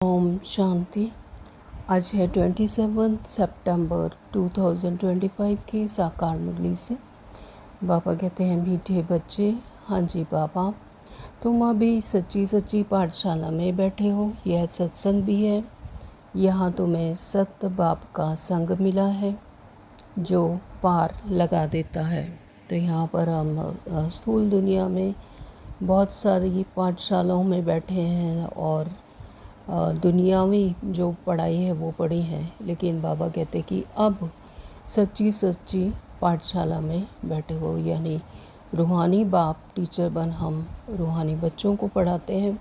ओम शांति। आज है 27 सितंबर 2025 की साकार मुरली से। बाबा कहते हैं, मीठे बच्चे, हाँ जी बाबा, तुम अभी सच्ची सच्ची पाठशाला में बैठे हो। यह सत्संग भी है। यहाँ तुम्हें सत्य बाप का संग मिला है जो पार लगा देता है। तो यहाँ पर हम स्थूल दुनिया में बहुत सारी पाठशालाओं में बैठे हैं और दुनियावी जो पढ़ाई है वो पढ़ी है, लेकिन बाबा कहते कि अब सच्ची सच्ची पाठशाला में बैठे हो, यानी रूहानी बाप टीचर बन हम रूहानी बच्चों को पढ़ाते हैं,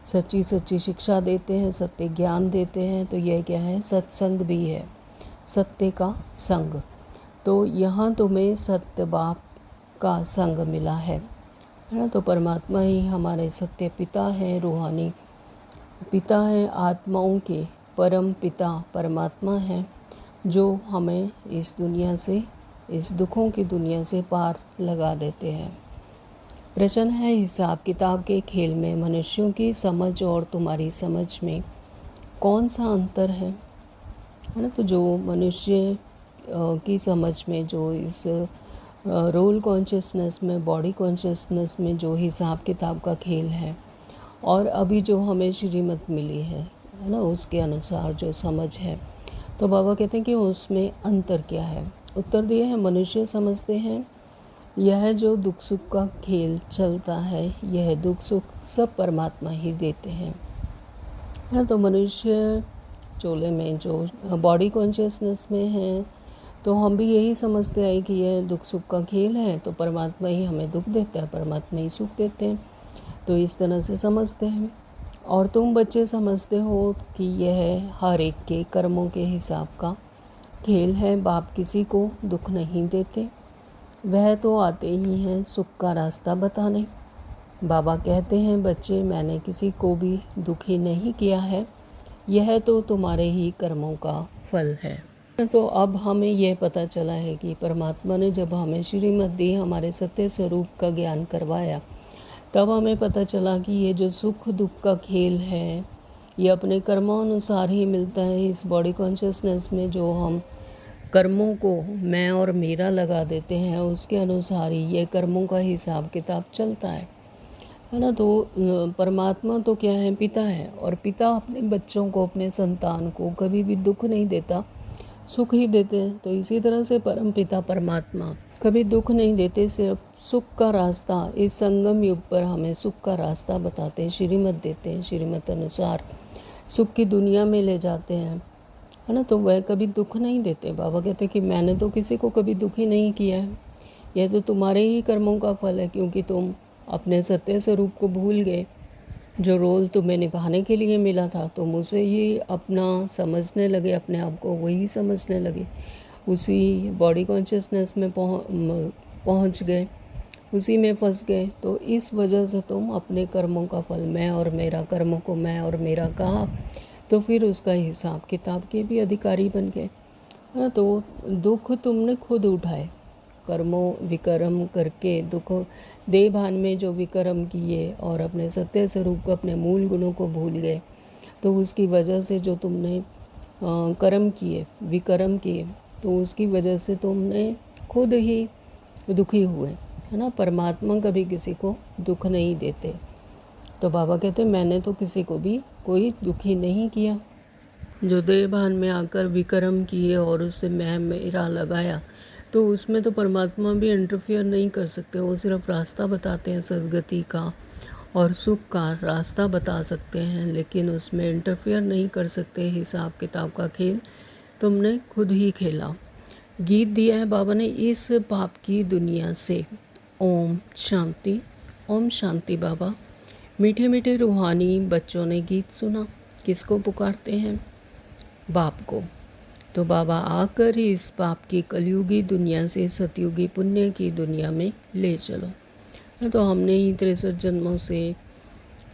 सच्ची सच्ची शिक्षा देते हैं, सत्य ज्ञान देते हैं। तो यह क्या है? सत्संग भी है, सत्य का संग। तो यहाँ तुम्हें सत्य बाप का संग मिला है ना। तो परमात्मा ही हमारे सत्य पिता हैं, रूहानी पिता हैं, आत्माओं के परम पिता परमात्मा हैं, जो हमें इस दुनिया से, इस दुखों की दुनिया से पार लगा देते हैं। प्रश्न है, हिसाब किताब के खेल में मनुष्यों की समझ और तुम्हारी समझ में कौन सा अंतर है ना। तो जो मनुष्य की समझ में, जो इस रोल कॉन्शियसनेस में, बॉडी कॉन्शियसनेस में जो हिसाब किताब का खेल है, और अभी जो हमें श्रीमत मिली है ना, उसके अनुसार जो समझ है, तो बाबा कहते हैं कि उसमें अंतर क्या है। उत्तर दिए हैं, मनुष्य समझते हैं यह जो दुख सुख का खेल चलता है, यह दुख सुख सब परमात्मा ही देते हैं ना। तो मनुष्य चोले में जो बॉडी कॉन्शियसनेस में है, तो हम भी यही समझते हैं कि यह दुख सुख का खेल है, तो परमात्मा ही हमें दुख देता है, परमात्मा ही सुख देते हैं। तो इस तरह से समझते हैं। और तुम बच्चे समझते हो कि यह हर एक के कर्मों के हिसाब का खेल है। बाप किसी को दुख नहीं देते, वह तो आते ही हैं सुख का रास्ता बताने। बाबा कहते हैं, बच्चे, मैंने किसी को भी दुखी नहीं किया है, यह तो तुम्हारे ही कर्मों का फल है। तो अब हमें यह पता चला है कि परमात्मा ने जब हमें श्रीमत दी, हमारे सत्य स्वरूप का ज्ञान करवाया, तब हमें पता चला कि ये जो सुख दुख का खेल है, ये अपने कर्मों अनुसार ही मिलता है। इस बॉडी कॉन्शियसनेस में जो हम कर्मों को मैं और मेरा लगा देते हैं, उसके अनुसार ही ये कर्मों का हिसाब किताब चलता है ना। तो परमात्मा तो क्या है? पिता है, और पिता अपने बच्चों को, अपने संतान को कभी भी दुख नहीं देता, सुख ही देते हैं। तो इसी तरह से परम पिता परमात्मा कभी दुख नहीं देते, सिर्फ सुख का रास्ता, इस संगम युग पर हमें सुख का रास्ता बताते हैं, श्रीमत देते हैं, श्रीमत अनुसार सुख की दुनिया में ले जाते हैं, है ना। तो वह कभी दुख नहीं देते। बाबा कहते हैं कि मैंने तो किसी को कभी दुखी नहीं किया है, यह तो तुम्हारे ही कर्मों का फल है, क्योंकि तुम अपने सत्य स्वरूप को भूल गए। जो रोल तुम्हें निभाने के लिए मिला था, तुम उसे ही अपना समझने लगे, अपने आप को वही समझने लगे, उसी बॉडी कॉन्शियसनेस में पहुंच गए, उसी में फंस गए। तो इस वजह से तुम अपने कर्मों का फल, मैं और मेरा, कर्मों को मैं और मेरा कहा, तो फिर उसका हिसाब किताब के भी अधिकारी बन गए, है ना। तो दुख तुमने खुद उठाए, कर्मों विकर्म करके दुख देह भान में जो विकर्म किए और अपने सत्य स्वरूप को, अपने मूल गुणों को भूल गए, तो उसकी वजह से जो तुमने कर्म किए, विकर्म किए, तो उसकी वजह से तुमने खुद ही दुखी हुए, है ना। परमात्मा कभी किसी को दुख नहीं देते। तो बाबा कहते मैंने तो किसी को भी कोई दुखी नहीं किया। जो देह भान में आकर विकर्म किए और उससे मैं मेरा लगाया, तो उसमें तो परमात्मा भी इंटरफियर नहीं कर सकते। वो सिर्फ रास्ता बताते हैं सद्गति का और सुख का रास्ता बता सकते हैं, लेकिन उसमें इंटरफियर नहीं कर सकते। हिसाब किताब का खेल तुमने खुद ही खेला। गीत दिया है बाबा ने, इस पाप की दुनिया से। ओम शांति। ओम शांति बाबा। मीठे मीठे रूहानी बच्चों ने गीत सुना। किसको पुकारते हैं? बाप को। तो बाबा आकर ही इस पाप की कलयुगी दुनिया से सतयुगी पुण्य की दुनिया में ले चलो। तो हमने ही 63 जन्मों से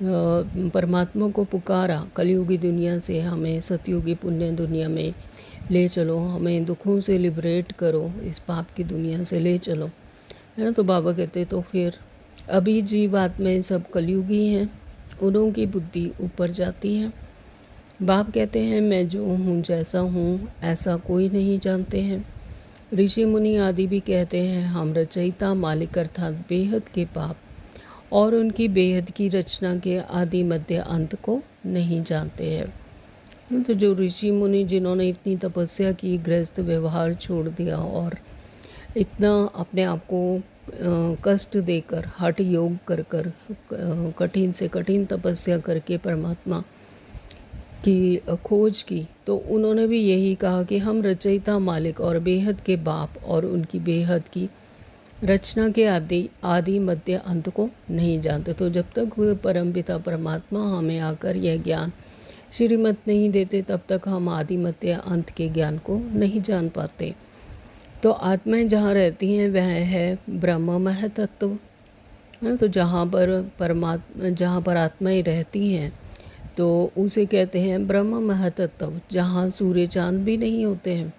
परमात्मा को पुकारा, कलयुगी दुनिया से हमें सतयुगी पुण्य दुनिया में ले चलो, हमें दुखों से लिबरेट करो, इस पाप की दुनिया से ले चलो, है ना। तो बाबा कहते तो फिर अभी जीवात्माएं सब कलयुगी हैं, उन्हों की बुद्धि ऊपर जाती है, बाप कहते हैं मैं जो हूँ जैसा हूँ ऐसा कोई नहीं जानते हैं। ऋषि मुनि आदि भी कहते हैं हम रचयिता मालिक अर्थात बेहद के बाप और उनकी बेहद की रचना के आदि मध्य अंत को नहीं जानते हैं। तो जो ऋषि मुनि जिन्होंने इतनी तपस्या की, गृहस्थ व्यवहार छोड़ दिया और इतना अपने आप को कष्ट देकर हठ योग कर कर कठिन से कठिन तपस्या करके परमात्मा की खोज की, तो उन्होंने भी यही कहा कि हम रचयिता मालिक और बेहद के बाप और उनकी बेहद की रचना के आदि मध्य अंत को नहीं जानते। तो जब तक परमपिता परमात्मा हमें आकर यह ज्ञान श्रीमत नहीं देते तब तक हम आदि मध्य अंत के ज्ञान को नहीं जान पाते। तो आत्माएं जहाँ रहती हैं वह है ब्रह्ममय तत्व, है। तो जहाँ पर आत्माएं रहती हैं तो उसे कहते हैं ब्रह्ममय तत्व, जहाँ सूर्य चांद भी नहीं होते हैं,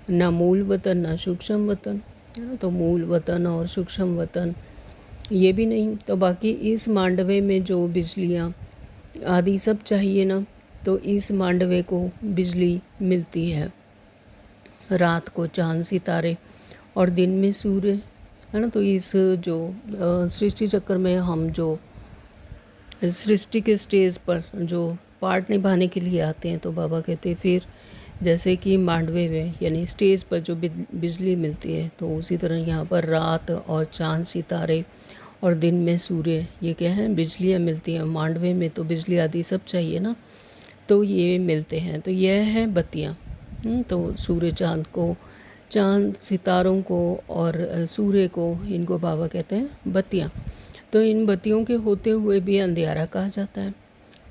न मूल वतन न सूक्ष्म वतन, है ना। तो मूल वतन और सूक्ष्म वतन ये भी नहीं। तो बाकी इस मांडवे में जो बिजलियाँ आदि सब चाहिए ना, तो इस मांडवे को बिजली मिलती है। रात को चांद सितारे और दिन में सूर्य, है ना। तो इस जो सृष्टि चक्र में हम जो सृष्टि के स्टेज पर जो पार्ट निभाने के लिए आते हैं, तो बाबा कहते हैं फिर जैसे कि मांडवे में यानी स्टेज पर जो बिजली मिलती है, तो उसी तरह यहाँ पर रात और चांद सितारे और दिन में सूर्य, ये क्या है, बिजलियाँ मिलती हैं। मांडवे में तो बिजली आदि सब चाहिए ना, तो ये मिलते हैं। तो यह है बत्तियाँ। तो सूर्य चांद सितारों को और सूर्य को, इनको बाबा कहते हैं बत्तियाँ। तो इन बत्तियों के होते हुए भी अंधियारा कहा जाता है।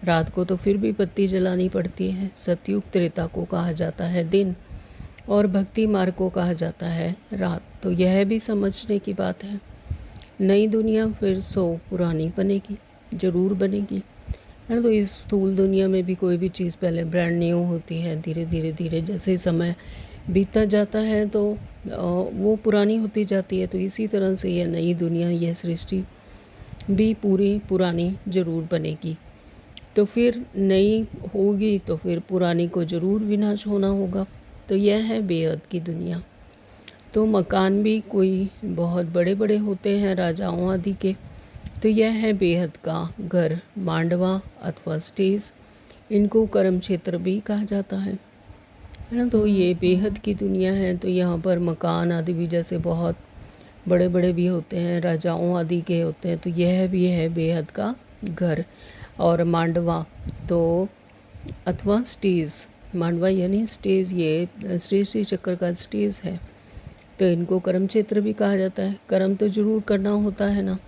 रात को तो फिर भी बत्ती जलानी पड़ती है। सतयुग त्रेता को कहा जाता है दिन और भक्ति मार्ग को कहा जाता है रात। तो यह भी समझने की बात है। नई दुनिया फिर पुरानी बनेगी, ज़रूर बनेगी, है ना। तो इस स्थूल दुनिया में भी कोई भी चीज़ पहले ब्रांड न्यू होती है, धीरे धीरे जैसे समय बीतता जाता है तो वो पुरानी होती जाती है। तो इसी तरह से यह नई दुनिया, यह सृष्टि भी पूरी पुरानी ज़रूर बनेगी। तो फिर नई होगी तो फिर पुरानी को ज़रूर विनाश होना होगा। तो यह है बेहद की दुनिया। तो मकान भी कोई बहुत बड़े बड़े होते हैं राजाओं आदि के, तो यह है बेहद का घर, मांडवा अथवा स्टेज। इनको कर्म क्षेत्र भी कहा जाता है ना। तो ये बेहद की दुनिया है। तो यहाँ पर मकान आदि भी जैसे बहुत बड़े बड़े भी होते हैं, राजाओं आदि के होते हैं, तो यह भी है बेहद का घर। और मांडवा तो अथवा स्टेज, मांडवा यानी स्टेज, ये श्री श्री चक्र का स्टेज है। तो इनको कर्म क्षेत्र भी कहा जाता है। कर्म तो जरूर करना होता है ना।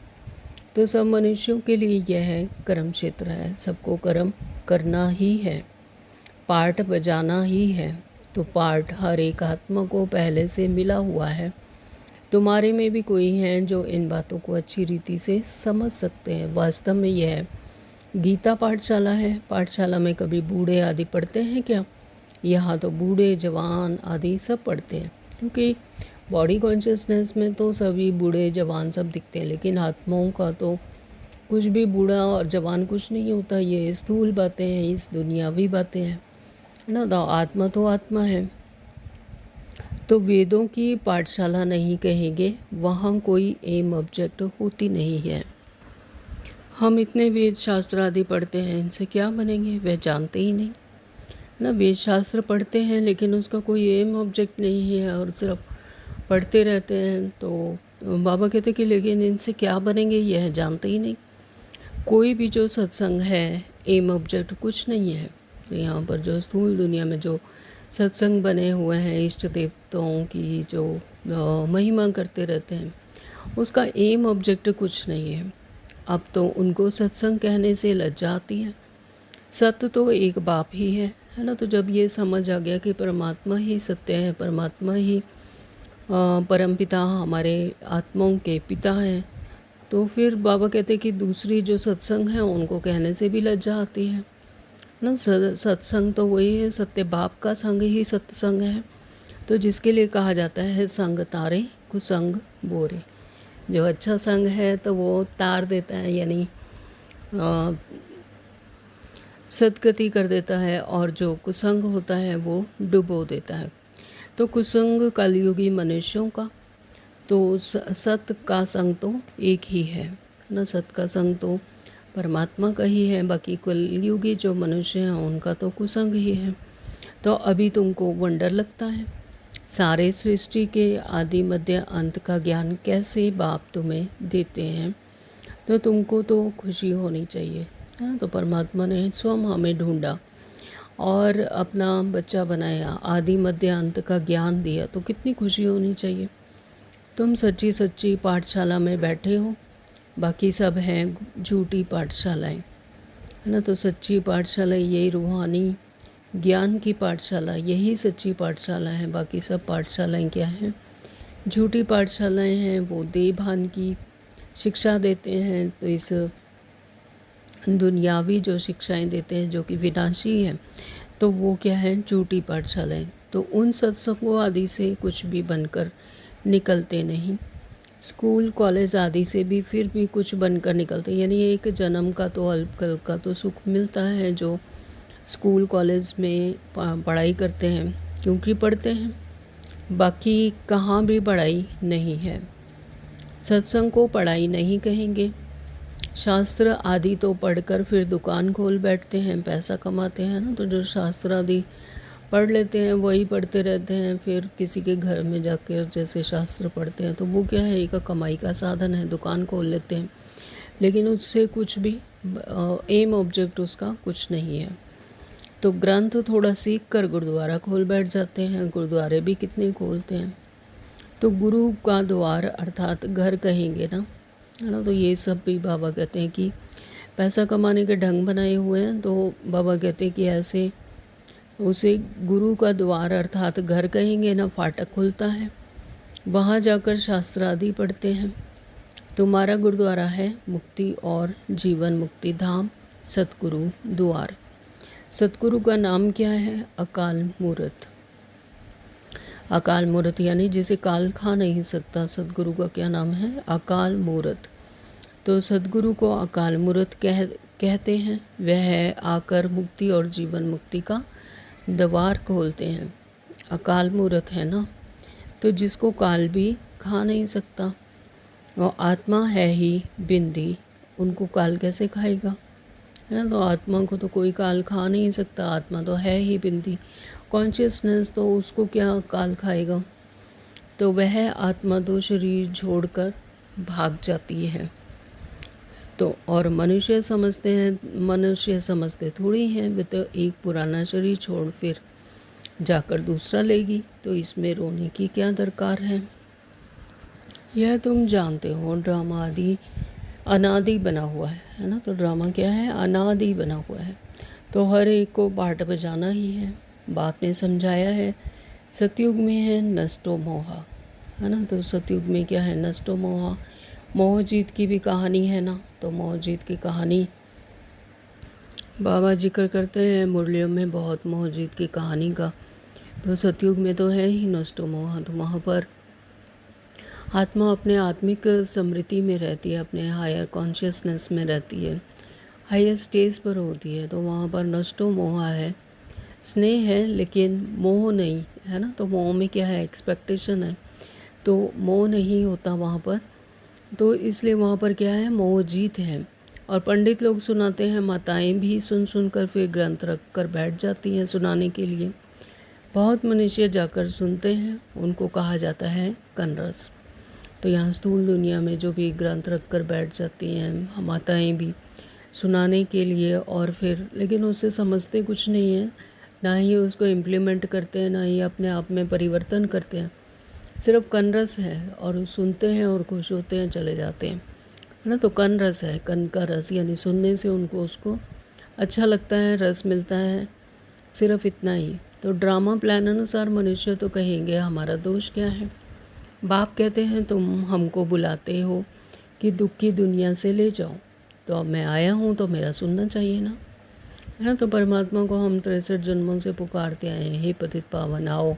तो सब मनुष्यों के लिए यह कर्म क्षेत्र है। सबको कर्म करना ही है, पार्ट बजाना ही है। तो पार्ट हर एक आत्मा को पहले से मिला हुआ है। तुम्हारे में भी कोई हैं जो इन बातों को अच्छी रीति से समझ सकते हैं। वास्तव में यह गीता पाठशाला है। पाठशाला में कभी बूढ़े आदि पढ़ते हैं क्या? यहाँ तो बूढ़े जवान आदि सब पढ़ते हैं, क्योंकि बॉडी कॉन्शियसनेस में तो सभी बूढ़े जवान सब दिखते हैं, लेकिन आत्माओं का तो कुछ भी बूढ़ा और जवान कुछ नहीं होता। ये स्थूल बातें हैं, इस दुनियावी बातें हैं, है ना। तो आत्मा है। तो वेदों की पाठशाला नहीं कहेंगे, वहाँ कोई एम ऑब्जेक्ट होती नहीं है। हम इतने वेद शास्त्र आदि पढ़ते हैं, इनसे क्या बनेंगे वह जानते ही नहीं ना। वेद शास्त्र पढ़ते हैं लेकिन उसका कोई एम ऑब्जेक्ट नहीं है और सिर्फ पढ़ते रहते हैं। तो बाबा कहते कि लेकिन इनसे क्या बनेंगे यह जानते ही नहीं। कोई भी जो सत्संग है, एम ऑब्जेक्ट कुछ नहीं है। तो यहाँ पर जो स्थूल दुनिया में जो सत्संग बने हुए हैं, इष्ट देवताओं की जो महिमा करते रहते हैं, उसका एम ऑब्जेक्ट कुछ नहीं है। अब तो उनको सत्संग कहने से लज्जा आती है। सत्य तो एक बाप ही है ना। तो जब ये समझ आ गया कि परमात्मा ही सत्य है, परमात्मा ही परमपिता हमारे आत्माओं के पिता हैं, तो फिर बाबा कहते कि दूसरी जो सत्संग है उनको कहने से भी लज्जा आती है ना। सत्संग तो वही है, सत्य बाप का संग ही सत्संग है। तो जिसके लिए कहा जाता है संग तारे कुसंग बोरे। जो अच्छा संग है तो वो तार देता है, यानी सद्गति कर देता है और जो कुसंग होता है वो डुबो देता है। तो कुसंग कलयुगी मनुष्यों का, तो सत का संग तो एक ही है ना, सत का संग तो परमात्मा का ही है, बाकी कलयुगी जो मनुष्य हैं उनका तो कुसंग ही है। तो अभी तुमको वंडर लगता है सारे सृष्टि के आदि मध्य अंत का ज्ञान कैसे बाप तुम्हें देते हैं, तो तुमको तो खुशी होनी चाहिए, है ना। तो परमात्मा ने स्वयं हमें ढूंढा और अपना बच्चा बनाया, आदि मध्य अंत का ज्ञान दिया, तो कितनी खुशी होनी चाहिए। तुम सच्ची सच्ची पाठशाला में बैठे हो, बाकी सब हैं झूठी पाठशालाएं, है ना। तो सच्ची पाठशाला यही रूहानी ज्ञान की पाठशाला, यही सच्ची पाठशाला है। बाकी सब पाठशालाएं क्या हैं, झूठी पाठशालाएं हैं। वो देह भान की शिक्षा देते हैं, तो इस दुनियावी जो शिक्षाएं देते हैं जो कि विनाशी हैं, तो वो क्या है, झूठी पाठशालाएं। तो उन सत्संगों आदि से कुछ भी बनकर निकलते नहीं, स्कूल कॉलेज आदि से भी फिर भी कुछ बनकर निकलते, यानी एक जन्म का तो अल्पकल्प का तो सुख मिलता है जो स्कूल कॉलेज में पढ़ाई करते हैं, क्योंकि पढ़ते हैं, बाकी कहाँ भी पढ़ाई नहीं है। सत्संग को पढ़ाई नहीं कहेंगे। शास्त्र आदि तो पढ़कर फिर दुकान खोल बैठते हैं, पैसा कमाते हैं ना। तो जो शास्त्र आदि पढ़ लेते हैं वही पढ़ते रहते हैं, फिर किसी के घर में जाकर जैसे शास्त्र पढ़ते हैं, तो वो क्या है, एक कमाई का साधन है, दुकान खोल लेते हैं, लेकिन उससे कुछ भी एम ऑब्जेक्ट उसका कुछ नहीं है। तो ग्रंथ थोड़ा सीख कर गुरुद्वारा खोल बैठ जाते हैं, गुरुद्वारे भी कितने खोलते हैं। तो गुरु का द्वार अर्थात घर कहेंगे ना, है ना। तो ये सब भी बाबा कहते हैं कि पैसा कमाने के ढंग बनाए हुए हैं। तो बाबा कहते हैं कि ऐसे उसे गुरु का द्वार अर्थात घर कहेंगे ना, फाटक खुलता है, वहाँ जाकर शास्त्र आदि पढ़ते हैं। तुम्हारा गुरुद्वारा है मुक्ति और जीवन मुक्ति धाम, सतगुरु द्वार। सतगुरु का नाम क्या है, अकाल मूर्त। अकाल मूर्त यानी जिसे काल खा नहीं सकता, सतगुरु का क्या नाम है, अकाल मूर्त। तो सतगुरु को अकाल मूर्त कहते हैं। वह आकर मुक्ति और जीवन मुक्ति का द्वार खोलते हैं। अकाल मूर्त है ना, तो जिसको काल भी खा नहीं सकता, वो आत्मा है ही बिंदी, उनको काल कैसे खाएगा, है ना। तो आत्मा को तो कोई काल खा नहीं सकता, आत्मा तो है ही बिंदी, कॉन्शियसनेस, तो उसको क्या काल खाएगा। तो वह आत्मा तो शरीर छोड़कर भाग जाती है। तो और मनुष्य समझते थोड़ी हैं, वे तो एक पुराना शरीर छोड़ फिर जाकर दूसरा लेगी, तो इसमें रोने की क्या दरकार है। यह तुम जानते हो ड्रामा आदि अनादि बना हुआ है ना। तो ड्रामा क्या है, अनादि बना हुआ है। तो हर एक को पाठ बजाना ही है। बाप ने समझाया है, सतयुग में है नष्टो मोहा, है ना। तो सतयुग में क्या है, नष्टो मोहा, मोह जीत की भी कहानी है ना। तो मोह जीत की कहानी बाबा जिक्र करते हैं मुरलियों में बहुत, मोह जीत की कहानी का। तो सतयुग में तो है ही नष्टो मोहा, तो वहाँ पर आत्मा अपने आत्मिक स्मृति में रहती है, अपने हायर कॉन्शियसनेस में रहती है, हायर स्टेज पर होती है। तो वहाँ पर नष्टो मोहा है, स्नेह है लेकिन मोह नहीं, है ना। तो मोह में क्या है, एक्सपेक्टेशन है, तो मोह नहीं होता वहाँ पर। तो इसलिए वहाँ पर क्या है, मोह जीत है। और पंडित लोग सुनाते हैं, माताएं भी सुन सुन कर फिर ग्रंथ रख कर बैठ जाती हैं सुनाने के लिए। बहुत मनुष्य जाकर सुनते हैं, उनको कहा जाता है कनरस। तो यहाँ स्थूल दुनिया में जो भी ग्रंथ रख कर बैठ जाती हैं माताएं भी सुनाने के लिए, और फिर लेकिन उससे समझते कुछ नहीं है, ना ही उसको इम्प्लीमेंट करते हैं, ना ही अपने आप में परिवर्तन करते हैं। सिर्फ कनरस है और सुनते हैं और खुश होते हैं, चले जाते हैं, है ना। तो कन रस है, कन का रस, यानी सुनने से उनको उसको अच्छा लगता है, रस मिलता है, सिर्फ इतना ही। तो ड्रामा प्लान अनुसार मनुष्य तो कहेंगे हमारा दोष क्या है। बाप कहते हैं तुम हमको बुलाते हो कि दुख की दुनिया से ले जाओ, तो अब मैं आया हूँ तो मेरा सुनना चाहिए ना, है ना। तो परमात्मा को हम 63 जन्मों से पुकारते आए हैं, हे पतित पावन आओ,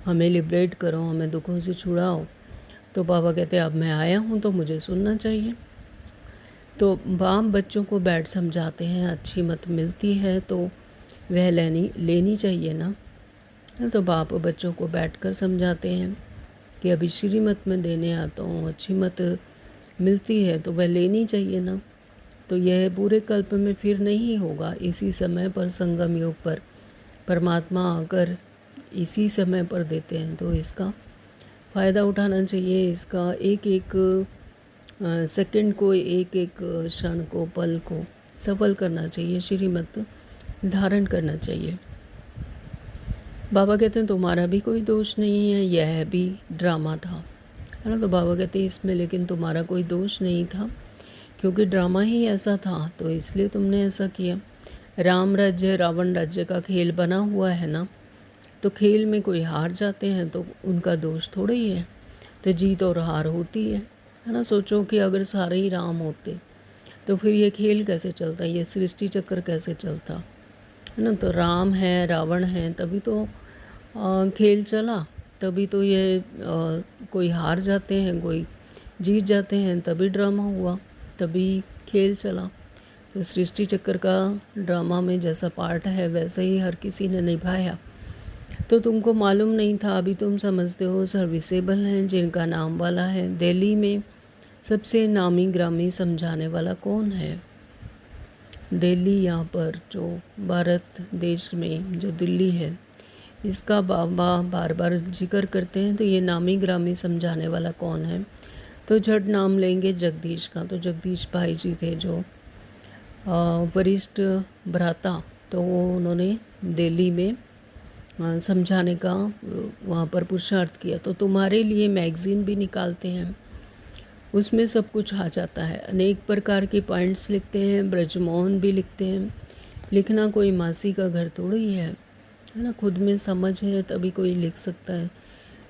हमें लिबरेट करो, हमें दुखों से छुड़ाओ। तो बाबा कहते हैं अब मैं आया हूँ तो मुझे सुनना चाहिए। तो बाप बच्चों को बैठ समझाते हैं, अच्छी मत मिलती है तो वह लेनी चाहिए ना। तो बाप बच्चों को बैठकर समझाते हैं कि अभी श्रीमत में देने आता हूँ, अच्छी मत मिलती है तो वह लेनी चाहिए ना। तो यह पूरे कल्प में फिर नहीं होगा, इसी समय पर संगम योग पर परमात्मा आकर इसी समय पर देते हैं, तो इसका फ़ायदा उठाना चाहिए। इसका एक एक सेकंड को, एक एक क्षण को, पल को सफल करना चाहिए, श्रीमत धारण करना चाहिए। बाबा कहते हैं तुम्हारा भी कोई दोष नहीं है, यह भी ड्रामा था, है ना। तो बाबा कहते हैं इसमें लेकिन तुम्हारा कोई दोष नहीं था, क्योंकि ड्रामा ही ऐसा था, तो इसलिए तुमने ऐसा किया। राम राज्य रावण राज्य का खेल बना हुआ है ना, तो खेल में कोई हार जाते हैं तो उनका दोष थोड़ा ही है, तो जीत और हार होती है ना। सोचो कि अगर सारे ही राम होते तो फिर ये खेल कैसे चलता, ये सृष्टि चक्र कैसे चलता, है ना। तो राम है रावण है तभी तो खेल चला, तभी तो ये कोई हार जाते हैं कोई जीत जाते हैं, तभी ड्रामा हुआ, तभी खेल चला। तो सृष्टि चक्र का ड्रामा में जैसा पार्ट है वैसे ही हर किसी ने निभाया। तो तुमको मालूम नहीं था, अभी तुम समझते हो। सर्विसेबल हैं जिनका नाम वाला है। दिल्ली में सबसे नामी ग्रामी समझाने वाला कौन है? दिल्ली, यहाँ पर जो भारत देश में जो दिल्ली है, इसका बाबा बार बार जिक्र करते हैं। तो ये नामी ग्रामी समझाने वाला कौन है? तो झट नाम लेंगे जगदीश का। तो जगदीश भाई जी थे जो वरिष्ठ भ्राता, तो उन्होंने दिल्ली में समझाने का वहाँ पर पुरुषार्थ किया। तो तुम्हारे लिए मैगज़ीन भी निकालते हैं, उसमें सब कुछ आ जाता है। अनेक प्रकार के पॉइंट्स लिखते हैं, ब्रजमोहन भी लिखते हैं। लिखना कोई मासी का घर थोड़ी है ना। खुद में समझ है तभी कोई लिख सकता है,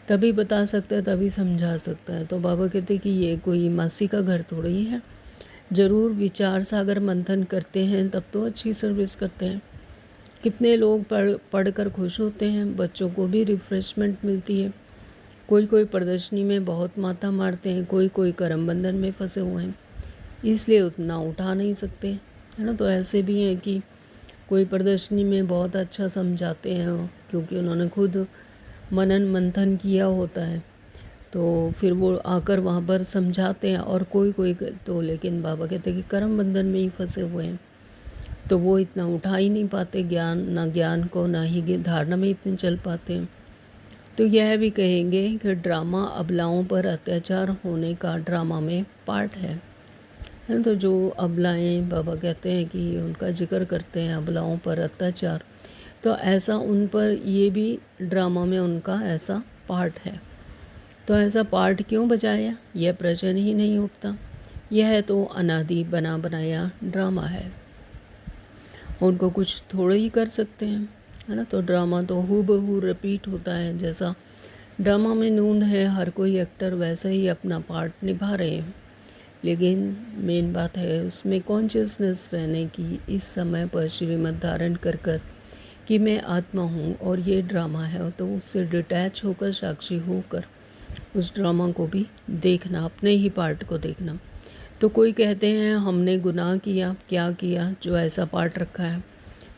तभी बता सकता है, तभी समझा सकता है। तो बाबा कहते कि ये कोई मासी का घर थोड़ी है। ज़रूर विचार सागर मंथन करते हैं तब तो अच्छी सर्विस करते हैं। कितने लोग पढ़कर खुश होते हैं, बच्चों को भी रिफ़्रेशमेंट मिलती है। कोई कोई प्रदर्शनी में बहुत माथा मारते हैं, कोई कोई करम बंधन में फंसे हुए हैं, इसलिए उतना उठा नहीं सकते, है ना। तो ऐसे भी हैं कि कोई प्रदर्शनी में बहुत अच्छा समझाते हैं, क्योंकि उन्होंने खुद मनन मंथन किया होता है, तो फिर वो आकर वहाँ पर समझाते हैं। और कोई कोई तो लेकिन बाबा कहते हैं कि कर्म बंधन में ही फंसे हुए हैं, तो वो इतना उठा ही नहीं पाते ज्ञान, ना ज्ञान को, ना ही धारणा में इतने चल पाते हैं। तो यह भी कहेंगे कि ड्रामा अबलाओं पर अत्याचार होने का ड्रामा में पार्ट है। तो जो अबलाएं, बाबा कहते हैं कि उनका जिक्र करते हैं अबलाओं पर अत्याचार, तो ऐसा उन पर ये भी ड्रामा में उनका ऐसा पार्ट है। तो ऐसा पार्ट क्यों बजाया, यह प्रश्न ही नहीं उठता। यह तो अनादि बना बनाया ड्रामा है, उनको कुछ थोड़े ही कर सकते हैं, है ना। तो ड्रामा तो हूबहू रिपीट होता है, जैसा ड्रामा में नूंद है, हर कोई एक्टर वैसे ही अपना पार्ट निभा रहे हैं। लेकिन मेन बात है उसमें कॉन्शियसनेस रहने की, इस समय पर श्रीमत धारण कर कर कि मैं आत्मा हूँ और ये ड्रामा है, तो उससे डिटैच होकर, साक्षी होकर उस ड्रामा को भी देखना, अपने ही पार्ट को देखना। तो कोई कहते हैं हमने गुनाह किया, क्या किया जो ऐसा पार्ट रखा है।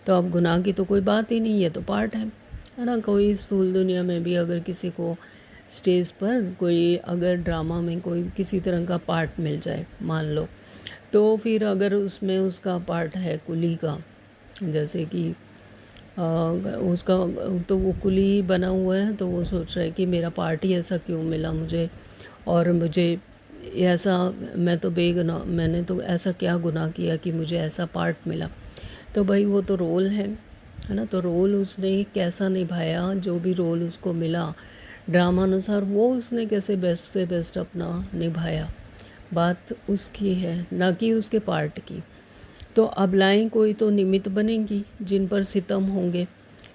तो अब गुनाह की तो कोई बात ही नहीं है, तो पार्ट है ना। कोई स्थूल दुनिया में भी अगर किसी को स्टेज पर कोई अगर ड्रामा में कोई किसी तरह का पार्ट मिल जाए, मान लो, तो फिर अगर उसमें उसका पार्ट है कुली का, जैसे कि उसका, तो वो कुली बना हुआ है, तो वो सोच रहा है कि मेरा पार्ट ही ऐसा क्यों मिला मुझे, और मुझे ऐसा, मैं तो बेगुनाह, मैंने तो ऐसा क्या गुनाह किया कि मुझे ऐसा पार्ट मिला। तो भाई वो तो रोल है ना। तो रोल उसने कैसा निभाया, जो भी रोल उसको मिला ड्रामा अनुसार, वो उसने कैसे बेस्ट से बेस्ट अपना निभाया, बात उसकी है, ना कि उसके पार्ट की। तो अबलाएं कोई तो निमित्त बनेंगी जिन पर सितम होंगे,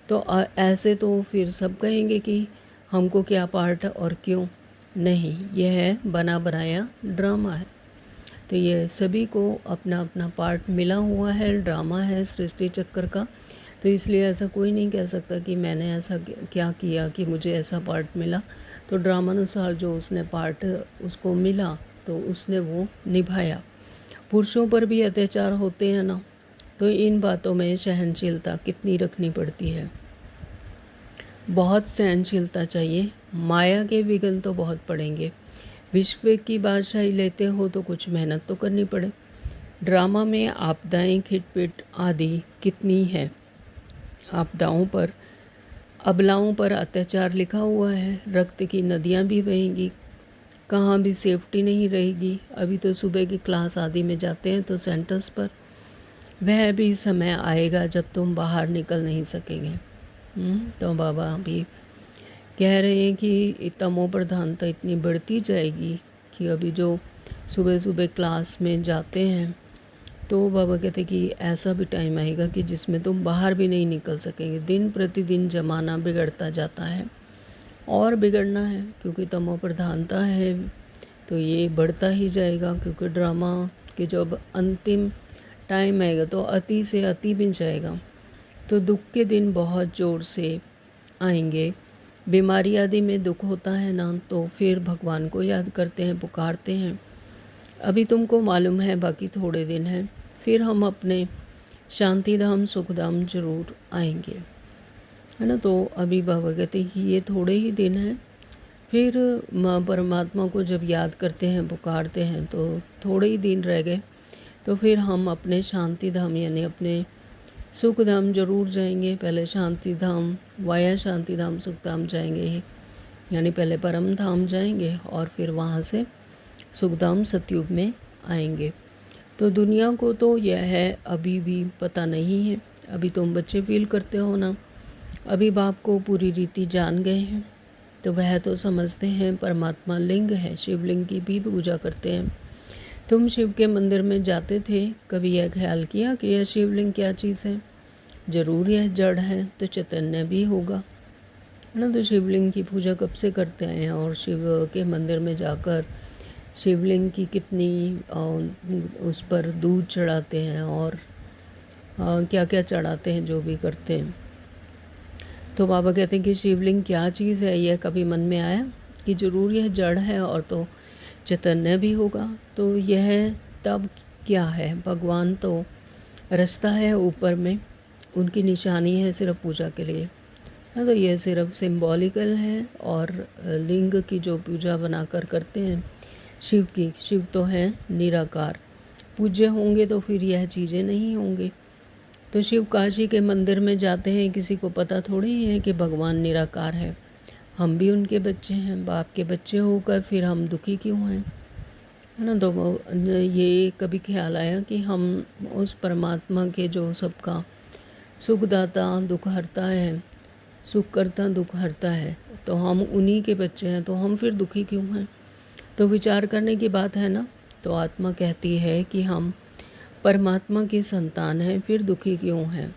तो ऐसे तो फिर सब कहेंगे कि हमको क्या पार्ट और क्यों नहीं, यह बना बनाया ड्रामा है। तो ये सभी को अपना अपना पार्ट मिला हुआ है, ड्रामा है सृष्टि चक्र का। तो इसलिए ऐसा कोई नहीं कह सकता कि मैंने ऐसा क्या किया कि मुझे ऐसा पार्ट मिला। तो ड्रामा अनुसार जो उसने पार्ट उसको मिला तो उसने वो निभाया। पुरुषों पर भी अत्याचार होते हैं ना, तो इन बातों में सहनशीलता कितनी रखनी पड़ती है। बहुत सहनशीलता चाहिए। माया के विघ्न तो बहुत पड़ेंगे। विश्व की बादशाही लेते हो तो कुछ मेहनत तो करनी पड़े। ड्रामा में आपदाएं, खिटपिट आदि कितनी है। आपदाओं पर, अबलाओं पर अत्याचार लिखा हुआ है। रक्त की नदियाँ भी बहेंगी, कहाँ भी सेफ्टी नहीं रहेगी। अभी तो सुबह की क्लास आदि में जाते हैं तो सेंटर्स पर, वह भी समय आएगा जब तुम बाहर निकल नहीं सकेंगे। तो बाबा भी कह रहे हैं कि तमो प्रधानता इतनी बढ़ती जाएगी कि अभी जो सुबह सुबह क्लास में जाते हैं तो बाबा कहते कि ऐसा भी टाइम आएगा कि जिसमें तुम बाहर भी नहीं निकल सकेंगे। दिन प्रतिदिन ज़माना बिगड़ता जाता है और बिगड़ना है, क्योंकि तमो प्रधानता है तो ये बढ़ता ही जाएगा। क्योंकि ड्रामा के जब अंतिम टाइम आएगा तो अति से अति भी जाएगा, तो दुख के दिन बहुत ज़ोर से आएंगे। बीमारी आदि में दुख होता है ना, तो फिर भगवान को याद करते हैं, पुकारते हैं। अभी तुमको मालूम है बाकी थोड़े दिन हैं, फिर हम अपने शांति धाम सुख धाम जरूर आएंगे, है ना। तो अभी बाबा कहते हैं कि ये थोड़े ही दिन हैं, फिर माँ परमात्मा को जब याद करते हैं, पुकारते हैं, तो थोड़े ही दिन रह गए, तो फिर हम अपने शांति धाम यानी अपने सुख धाम जरूर जाएंगे। पहले शांति धाम वाया शांति धाम सुख धाम जाएंगे, यानी पहले परम धाम जाएंगे और फिर वहाँ से सुख धाम सतयुग में आएंगे। तो दुनिया को तो यह है अभी भी पता नहीं है। अभी तुम बच्चे फील करते हो ना, अभी बाप को पूरी रीति जान गए हैं, तो वह तो समझते हैं परमात्मा लिंग है। शिवलिंग की भी पूजा करते हैं। तुम शिव के मंदिर में जाते थे, कभी यह ख्याल किया कि यह शिवलिंग क्या चीज़ है? जरूर यह जड़ है तो चैतन्य भी होगा, है ना। तो शिवलिंग की पूजा कब से करते हैं, और शिव के मंदिर में जाकर शिवलिंग की कितनी उस पर दूध चढ़ाते हैं और क्या क्या चढ़ाते हैं, जो भी करते हैं। तो बाबा कहते हैं कि शिवलिंग क्या चीज़ है, यह कभी मन में आया कि ज़रूर यह जड़ है और तो चैतन्य भी होगा। तो यह तब क्या है? भगवान तो रास्ता है ऊपर में, उनकी निशानी है सिर्फ पूजा के लिए, है। तो यह सिर्फ सिंबॉलिकल है। और लिंग की जो पूजा बनाकर करते हैं शिव की, शिव तो हैं निराकार, पूज्य होंगे तो फिर यह चीज़ें नहीं होंगे। तो शिव काशी के मंदिर में जाते हैं, किसी को पता थोड़ी है कि भगवान निराकार है। हम भी उनके बच्चे हैं, बाप के बच्चे होकर फिर हम दुखी क्यों हैं, है ना। तो ये कभी ख्याल आया कि हम उस परमात्मा के जो सबका सुखदाता दुख हरता है, सुख करता दुख हरता है, तो हम उन्हीं के बच्चे हैं, तो हम फिर दुखी क्यों हैं? तो विचार करने की बात है ना। तो आत्मा कहती है कि हम परमात्मा की संतान हैं, फिर दुखी क्यों हैं,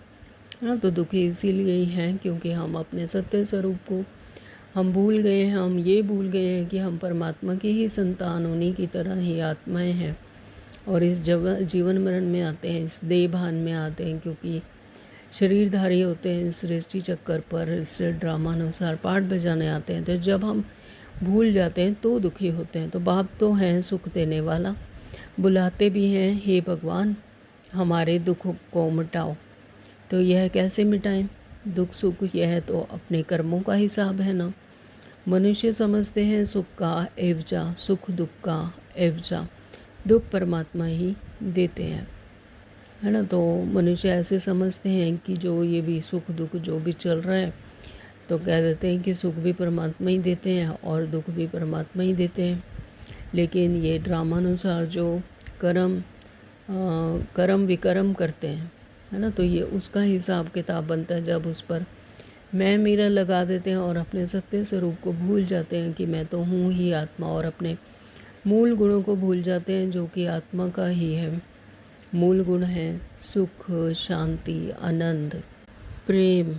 है ना। तो दुखी इसीलिए ही हैं क्योंकि हम अपने सत्य स्वरूप को हम भूल गए हैं। हम ये भूल गए हैं कि हम परमात्मा की ही संतान, उन्हीं की तरह ही आत्माएं हैं, और इस जीवन मरण में आते हैं, इस देह भान में आते हैं, क्योंकि शरीरधारी होते हैं सृष्टि चक्कर पर, इस ड्रामानुसार पाठ बजाने आते हैं। तो जब हम भूल जाते हैं तो दुखी होते हैं। तो बाप तो हैं सुख देने वाला, बुलाते भी हैं, हे भगवान हमारे दुख को मिटाओ। तो यह कैसे मिटाएं दुख सुख? यह तो अपने कर्मों का हिसाब है ना। मनुष्य समझते हैं सुख का एवजा, सुख दुख का एवजा, दुख परमात्मा ही देते हैं, है ना। तो मनुष्य ऐसे समझते हैं कि जो ये भी सुख दुख जो भी चल रहा है, तो कह देते हैं कि सुख भी परमात्मा ही देते हैं और दुख भी परमात्मा ही देते हैं। लेकिन ये ड्रामानुसार जो कर्म विकर्म करते हैं, है ना, तो ये उसका हिसाब किताब बनता है। जब उस पर मैं मेरा लगा देते हैं और अपने सत्य स्वरूप को भूल जाते हैं कि मैं तो हूँ ही आत्मा, और अपने मूल गुणों को भूल जाते हैं जो कि आत्मा का ही है। मूल गुण है सुख, शांति, आनंद, प्रेम,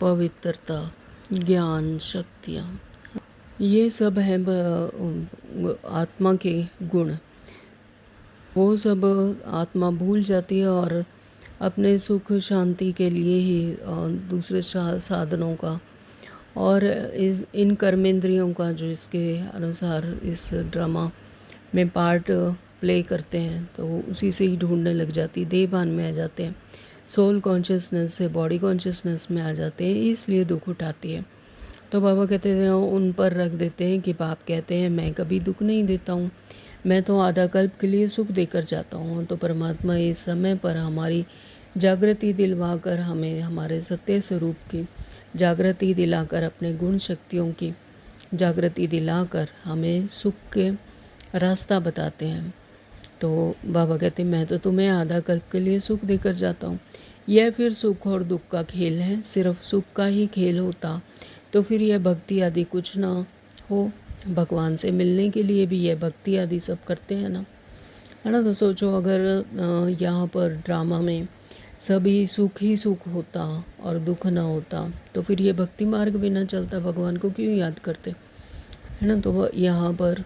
पवित्रता, ज्ञान, शक्तियाँ, ये सब है आत्मा के गुण। वो सब आत्मा भूल जाती है और अपने सुख शांति के लिए ही दूसरे साधनों का और इन कर्मेंद्रियों का जो इसके अनुसार इस ड्रामा में पार्ट प्ले करते हैं तो उसी से ही ढूंढने लग जाती, देह भान में आ जाते हैं, सोल कॉन्शियसनेस से बॉडी कॉन्शियसनेस में आ जाते हैं, इसलिए दुख उठाती है। तो बाबा कहते हैं उन पर रख देते हैं कि बाप कहते हैं मैं कभी दुख नहीं देता हूँ, मैं तो आधा कल्प के लिए सुख देकर जाता हूँ। तो परमात्मा इस समय पर हमारी जागृति दिलवाकर हमें हमारे सत्य स्वरूप की जागृति दिलाकर, अपने गुण शक्तियों की जागृति दिलाकर हमें सुख के रास्ता बताते हैं। तो बाबा कहते हैं मैं तो तुम्हें आधा कल्प के लिए सुख देकर जाता हूँ। यह फिर सुख और दुख का खेल है, सिर्फ सुख का ही खेल होता तो फिर यह भक्ति आदि कुछ ना हो। भगवान से मिलने के लिए भी यह भक्ति आदि सब करते हैं ना, है ना। तो सोचो अगर यहाँ पर ड्रामा में सभी सुख ही सुख होता और दुख ना होता तो फिर ये भक्ति मार्ग भी ना चलता, भगवान को क्यों याद करते, है ना। तो यहाँ पर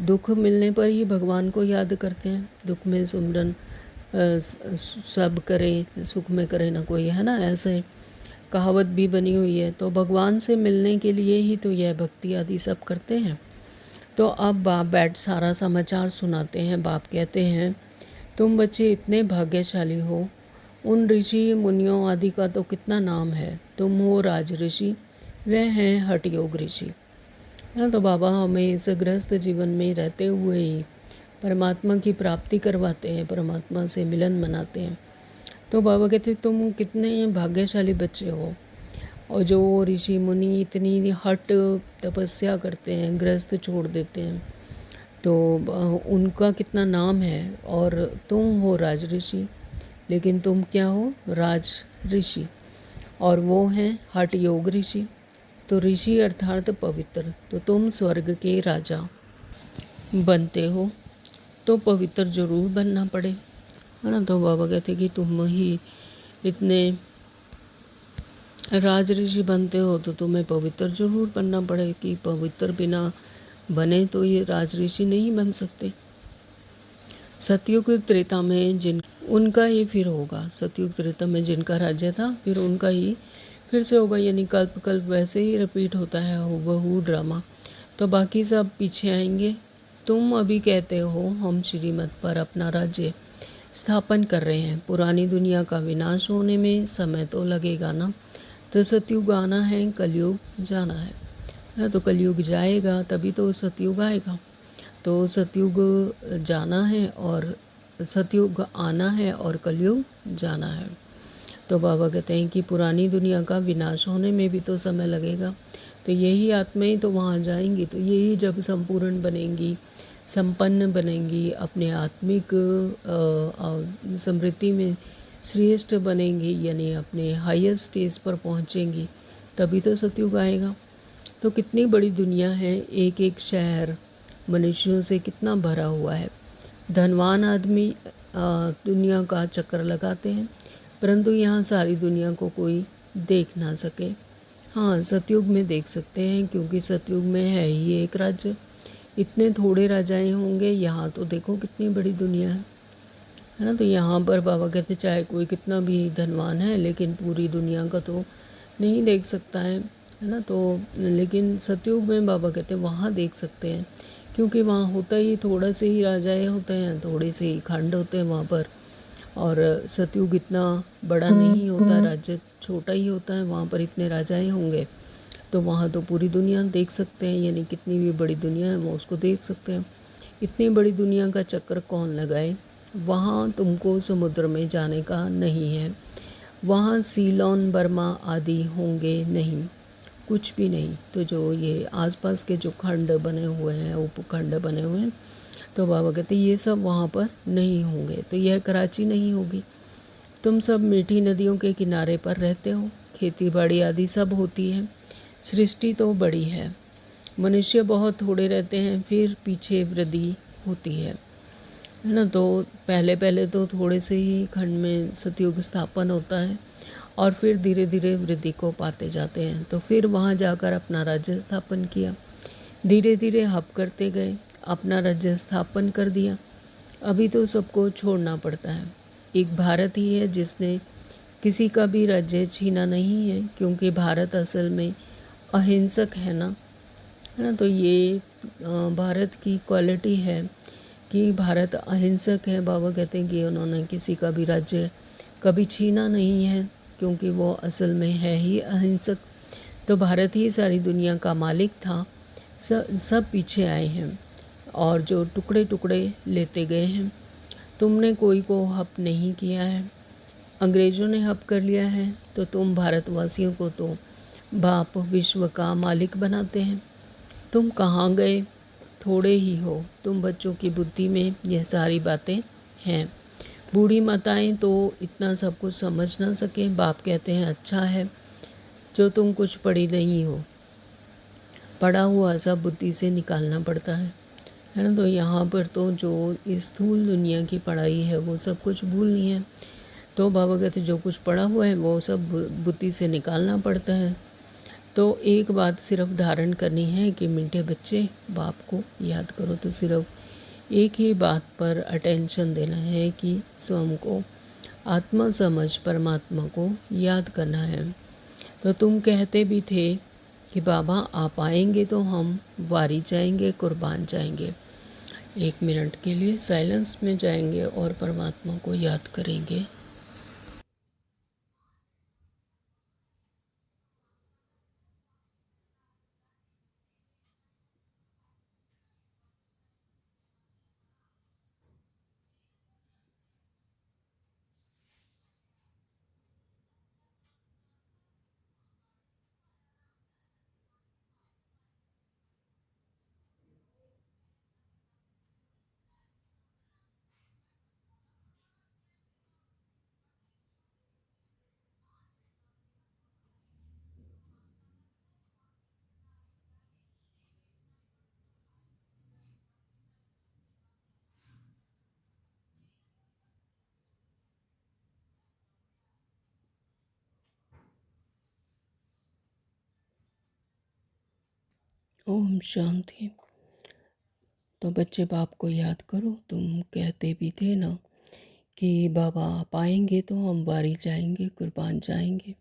दुख मिलने पर ही भगवान को याद करते हैं। दुख में सुमरन सब करे, सुख में करे ना कोई, है ना, ऐसे कहावत भी बनी हुई है। तो भगवान से मिलने के लिए ही तो यह भक्ति आदि सब करते हैं। तो अब बाप बैठ सारा समाचार सुनाते हैं। बाप कहते हैं तुम बच्चे इतने भाग्यशाली हो, उन ऋषि मुनियों आदि का तो कितना नाम है, तुम हो राज ऋषि, वह हैं हठ योग ऋषि, है ना। तो बाबा हमें इस ग्रस्त जीवन में रहते हुए ही परमात्मा की प्राप्ति करवाते हैं, परमात्मा से मिलन मनाते हैं। तो बाबा कहते तुम कितने भाग्यशाली बच्चे हो, और जो ऋषि मुनि इतनी हट तपस्या करते हैं, ग्रस्त छोड़ देते हैं, तो उनका कितना नाम है। और तुम हो राज ऋषि, लेकिन तुम क्या हो, राज ऋषि, और वो हैं हठ योग ऋषि। तो ऋषि अर्थात पवित्र, तो तुम स्वर्ग के राजा बनते हो तो पवित्र जरूर बनना पड़े, है ना। तो बाबा कहते कि तुम ही इतने राज ऋषि बनते हो तो तुम्हें पवित्र जरूर बनना पड़े, कि पवित्र बिना बने तो ये राज ऋषि नहीं बन सकते। सतयुग त्रेता में जिन उनका ही फिर होगा, सतयुग त्रेता में जिनका राज्य था फिर उनका ही फिर से होगा, यानी कल्प कल्प वैसे ही रिपीट होता है हूबहू ड्रामा। तो बाकी सब पीछे आएंगे। तुम अभी कहते हो हम श्रीमत पर अपना राज्य स्थापन कर रहे हैं, पुरानी दुनिया का विनाश होने में समय तो लगेगा ना। तो सतयुग आना है, कलयुग जाना है ना। तो कलयुग जाएगा तभी तो सतयुग आएगा। तो सतयुग जाना है और सतयुग आना है और कलयुग जाना है। तो बाबा कहते हैं कि पुरानी दुनिया का विनाश होने में भी तो समय लगेगा, तो यही आत्माएं तो वहाँ जाएंगी, तो यही जब संपूर्ण बनेंगी, संपन्न बनेंगी, अपने आत्मिक समृद्धि में श्रेष्ठ बनेंगी, यानी अपने हाईएस्ट स्टेज पर पहुँचेंगी, तभी तो सतयुग आएगा। तो कितनी बड़ी दुनिया है, एक एक शहर मनुष्यों से कितना भरा हुआ है। धनवान आदमी दुनिया का चक्कर लगाते हैं, परंतु यहाँ सारी दुनिया को कोई देख ना सके। हाँ, सतयुग में देख सकते हैं, क्योंकि सतयुग में है ही एक राज्य, इतने थोड़े राजाएं होंगे। यहाँ तो देखो कितनी बड़ी दुनिया है ना। तो यहाँ पर बाबा कहते चाहे कोई कितना भी धनवान है, लेकिन पूरी दुनिया का तो नहीं देख सकता है ना। तो लेकिन सतयुग में बाबा कहते वहाँ देख सकते हैं, क्योंकि वहाँ होता ही थोड़ा से ही राजाएं होते हैं, थोड़े से ही खंड होते हैं वहाँ पर। और सतयुग इतना बड़ा नहीं होता, राज्य छोटा ही होता है, वहाँ पर इतने राजाएं होंगे, तो वहाँ तो पूरी दुनिया देख सकते हैं, यानी कितनी भी बड़ी दुनिया है वो उसको देख सकते हैं। इतनी बड़ी दुनिया का चक्कर कौन लगाए। वहाँ तुमको समुद्र में जाने का नहीं है, वहाँ सीलोन बर्मा आदि होंगे नहीं, कुछ भी नहीं। तो जो ये आसपास के जो खंड बने हुए हैं, उपखंड बने हुए हैं, तो बाबा कहते ये सब वहाँ पर नहीं होंगे। तो यह कराची नहीं होगी। तुम सब मीठी नदियों के किनारे पर रहते हो, खेती बाड़ी आदि सब होती है, सृष्टि तो बड़ी है, मनुष्य बहुत थोड़े रहते हैं, फिर पीछे वृद्धि होती है ना। तो पहले पहले तो थोड़े से ही खंड में सतयुग स्थापन होता है, और फिर धीरे धीरे वृद्धि को पाते जाते हैं। तो फिर वहाँ जाकर अपना राज्य स्थापन किया, धीरे धीरे हप करते गए, अपना राज्य स्थापन कर दिया। अभी तो सबको छोड़ना पड़ता है। एक भारत ही है जिसने किसी का भी राज्य छीना नहीं है, क्योंकि भारत असल में अहिंसक है ना, है ना। तो ये भारत की क्वालिटी है कि भारत अहिंसक है। बाबा कहते हैं कि उन्होंने किसी का भी राज्य कभी छीना नहीं है, क्योंकि वो असल में है ही अहिंसक। तो भारत ही सारी दुनिया का मालिक था। सब पीछे आए हैं और जो टुकड़े टुकड़े लेते गए हैं। तुमने कोई को हप नहीं किया है, अंग्रेज़ों ने हप कर लिया है, तो तुम भारतवासियों को तो बाप विश्व का मालिक बनाते हैं। तुम कहाँ गए, थोड़े ही हो। तुम बच्चों की बुद्धि में यह सारी बातें हैं। बूढ़ी माताएं तो इतना सब कुछ समझ ना सके। बाप कहते हैं अच्छा है जो तुम कुछ पढ़ी नहीं हो, पढ़ा हुआ सब बुद्धि से निकालना पड़ता है ना। तो यहाँ पर तो जो इस स्थूल दुनिया की पढ़ाई है वो सब कुछ भूलनी है। तो बाबा कहते हैं जो कुछ पढ़ा हुआ है वो सब बुद्धि से निकालना पड़ता है। तो एक बात सिर्फ धारण करनी है कि मीठे बच्चे बाप को याद करो। तो सिर्फ एक ही बात पर अटेंशन देना है कि स्वयं को आत्मा समझ परमात्मा को याद करना है। तो तुम कहते भी थे कि बाबा आप आएंगे तो हम वारी जाएंगे, कुर्बान जाएंगे। 1 मिनट के लिए साइलेंस में जाएंगे और परमात्मा को याद करेंगे। ओम शांति। तो बच्चे बाप को याद करो। तुम कहते भी थे ना कि बाबा आप आएंगे तो हम वारी जाएंगे, कुर्बान जाएंगे।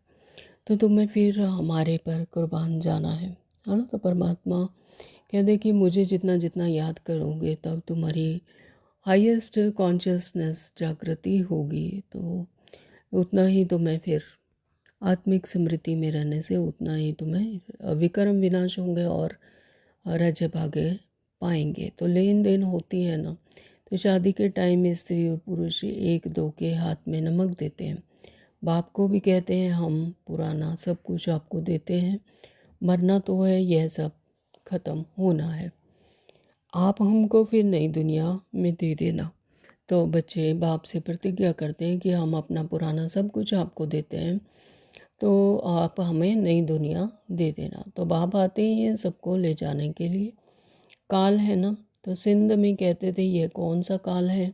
तो तुम्हें फिर हमारे पर कुर्बान जाना है ना। तो परमात्मा कहते कि मुझे जितना जितना याद करोगे तब तुम्हारी हाईएस्ट कॉन्शियसनेस जागृति होगी। तो उतना ही तुम्हें फिर आत्मिक स्मृति में रहने से उतना ही तुम्हें विकर्म विनाश होंगे और राज्य भाग्य पाएंगे। तो लेन देन होती है ना। तो शादी के टाइम में स्त्री और पुरुष एक दो के हाथ में नमक देते हैं। बाप को भी कहते हैं हम पुराना सब कुछ आपको देते हैं, मरना तो है, यह सब खत्म होना है, आप हमको फिर नई दुनिया में दे देना। तो बच्चे बाप से प्रतिज्ञा करते हैं कि हम अपना पुराना सब कुछ आपको देते हैं, तो आप हमें नई दुनिया दे देना। तो बाप आते ही हैं सबको ले जाने के लिए। काल है ना। तो सिंध में कहते थे यह कौन सा काल है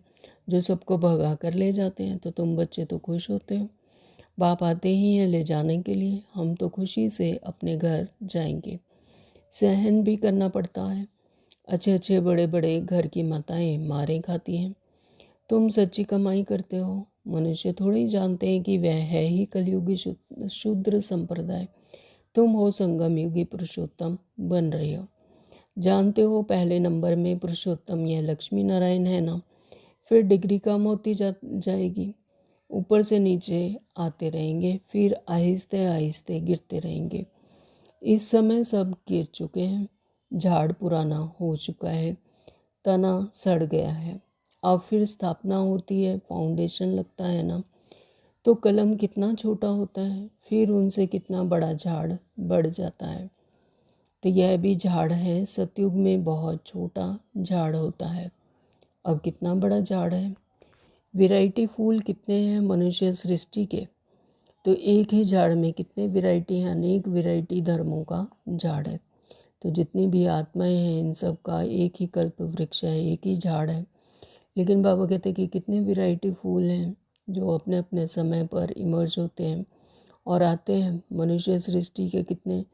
जो सबको भगा कर ले जाते हैं। तो तुम बच्चे तो खुश होते हो, बाप आते ही हैं ले जाने के लिए। हम तो खुशी से अपने घर जाएंगे। सहन भी करना पड़ता है। अच्छे अच्छे बड़े बड़े घर की माताएं मारें खाती हैं। तुम सच्ची कमाई करते हो। मनुष्य थोड़े ही जानते हैं कि वह है ही कलयुगी शूद्र संप्रदाय। तुम हो संगम युगी पुरुषोत्तम बन रहे हो। जानते हो पहले नंबर में पुरुषोत्तम यह लक्ष्मी नारायण है ना। फिर डिग्री कम होती जाएगी, ऊपर से नीचे आते रहेंगे, फिर आहिस्ते आहिस्ते गिरते रहेंगे। इस समय सब गिर चुके हैं। झाड़ पुराना हो चुका है, तना सड़ गया है। अब फिर स्थापना होती है, फाउंडेशन लगता है ना। तो कलम कितना छोटा होता है, फिर उनसे कितना बड़ा झाड़ बढ़ जाता है। तो यह भी झाड़ है। सतयुग में बहुत छोटा झाड़ होता है, अब कितना बड़ा झाड़ है। वैरायटी फूल कितने हैं मनुष्य सृष्टि के। तो एक ही झाड़ में कितने वैरायटी हैं, अनेक वैरायटी धर्मों का झाड़ है। तो जितनी भी आत्माएं हैं इन सब का एक ही कल्प वृक्ष है, एक ही झाड़ है। लेकिन बाबा कहते हैं कि कितने वैरायटी फूल हैं जो अपने अपने समय पर इमर्ज होते हैं और आते हैं। मनुष्य सृष्टि के कितने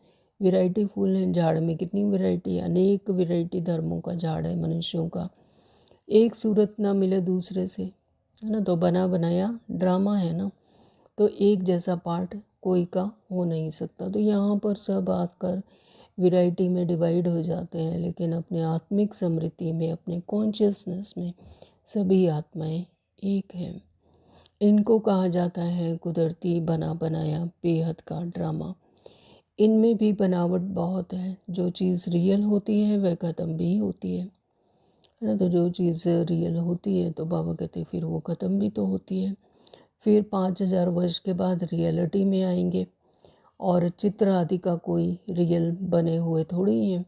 वैरायटी फूल हैं, झाड़ में कितनी वैरायटी, अनेक वैरायटी धर्मों का झाड़ है मनुष्यों का। एक सूरत ना मिले दूसरे से, है ना। तो बना बनाया ड्रामा है ना। तो एक जैसा पार्ट कोई का हो नहीं सकता। तो यहाँ पर सब आकर वैरायटी में डिवाइड हो जाते हैं, लेकिन अपने आत्मिक समृद्धि में, अपने कॉन्शियसनेस में सभी आत्माएं एक हैं। इनको कहा जाता है कुदरती बना बनाया बेहद का ड्रामा। इनमें भी बनावट बहुत है। जो चीज़ रियल होती है वह ख़त्म भी होती है ना। तो जो चीज़ रियल होती है तो बाबा कहते फिर वो ख़त्म भी तो होती है। फिर 5000 वर्ष के बाद रियलिटी में आएंगे, और चित्र आदि का कोई रियल बने हुए थोड़ी ही हैं।